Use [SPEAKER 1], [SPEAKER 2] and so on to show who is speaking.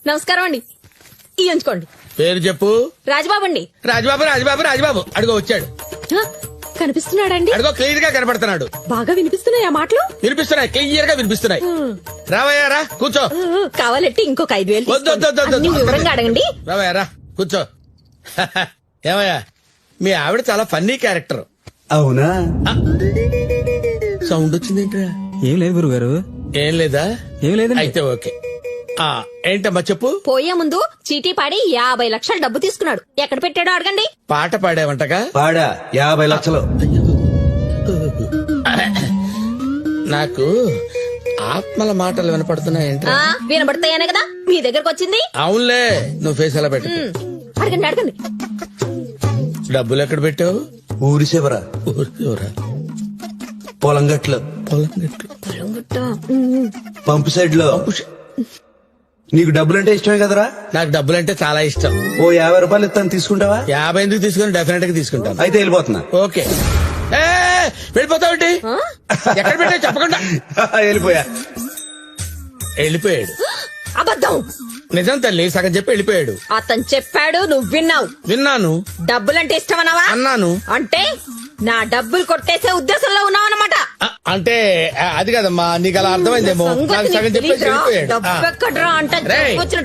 [SPEAKER 1] నమస్కారం అండి. ఇయ్యంచుకోండి.
[SPEAKER 2] పేరు చెప్పు.
[SPEAKER 1] రాజబాబు అండి.
[SPEAKER 2] రాజబాబు రాజబాబు రాజబాబు అడుగో వచ్చాడు.
[SPEAKER 1] కనిపిస్తున్నాడండి?
[SPEAKER 2] అడుగో క్లియర్ గా కనపడుతున్నాడు.
[SPEAKER 1] బాగా వినిపిస్తున్నాయి ఆ మాటలు?
[SPEAKER 2] వినిపిస్తున్నాయి, క్లియర్ గా వినిపిస్తున్నాయి. రావయ్యా రా కూర్చో.
[SPEAKER 1] కావాలంటే ఇంకొక 5,000
[SPEAKER 2] వద్దు, వద్దు, వద్దు, వద్దు.
[SPEAKER 1] అన్ని వివరంగా అడగండి.
[SPEAKER 2] రావయ్యా రా కూర్చో. ఏమయ్యా మీ ఆవిడ చాలా ఫన్నీ క్యారెక్టర్.
[SPEAKER 3] అవునా?
[SPEAKER 2] సౌండ్ వచ్చిందేంట్రా?
[SPEAKER 4] ఏం లేదు గురుగారు.
[SPEAKER 2] ఏం లేదా?
[SPEAKER 4] ఏం లేదండి.
[SPEAKER 2] అయితే ఓకే. ఏంటమ్మా చెప్పు.
[SPEAKER 1] పోయే ముందు చీటీ పాడి 50 లక్షలు డబ్బు తీసుకున్నాడు. ఎక్కడ పెట్టాడో అడగండి.
[SPEAKER 2] పాట పాడావంటగా?
[SPEAKER 3] పాడా 50 లక్షలు.
[SPEAKER 2] నాకు ఆత్మల మాటలు వినపడుతున్నాయంటే.
[SPEAKER 1] వినబడతాయనే కదా మీ దగ్గరకు వచ్చింది.
[SPEAKER 2] అవునులే, నువ్వు ఫేస్ ఎలా పెట్టు.
[SPEAKER 1] అడగండి అడగండి.
[SPEAKER 2] డబ్బులు ఎక్కడ పెట్టావు?
[SPEAKER 3] ఊరి చివర
[SPEAKER 2] ఊరికెవరా?
[SPEAKER 3] పొలం గట్లు,
[SPEAKER 2] పొలం గట్లు.
[SPEAKER 1] పొలం గుట్ట.
[SPEAKER 3] పంపు సైడ్ లో. నీకు డబ్బులంటే ఇష్టమే కదరా?
[SPEAKER 2] నాకు డబ్బులంటే చాలా ఇష్టం.
[SPEAKER 3] ఓ 50 రూపాయలు ఇస్తాను, తీసుకుంటావా?
[SPEAKER 2] 50 ఎందుకు తీసుకుని డెఫినెట్ గా తీసుకుంటాను.
[SPEAKER 3] అయితే వెళ్ళిపోతున్నా.
[SPEAKER 2] ఓకే. వెళ్ళిపోతావుంటి? ఎక్కడ పెట్టావు చెప్పకుండా?
[SPEAKER 3] వెళ్ళిపోయా.
[SPEAKER 2] వెళ్ళిపోయాడు.
[SPEAKER 1] అబద్ధం.
[SPEAKER 2] నిజం తల్లి, సగం చెప్పి వెళ్ళిపోయాడు.
[SPEAKER 1] అతను చెప్పాడు, నువ్వు విన్నావు.
[SPEAKER 2] విన్నాను.
[SPEAKER 1] డబ్బులంటే ఇష్టమన్నావా?
[SPEAKER 2] అన్నాను.
[SPEAKER 1] అంటే నా డబ్బులు కొట్టేసే ఉద్దేశంలో ఉన్నావు అన్నమాట.
[SPEAKER 2] అంటే అది కదమ్మా, నీకు అలా అర్థమైందేమో. నాకు సగం చెప్పేసి వెళ్ళిపోయాడు.
[SPEAKER 1] డబ్బు ఎక్కడ్రా అంటే
[SPEAKER 2] రేయ్.
[SPEAKER 1] వచ్చిన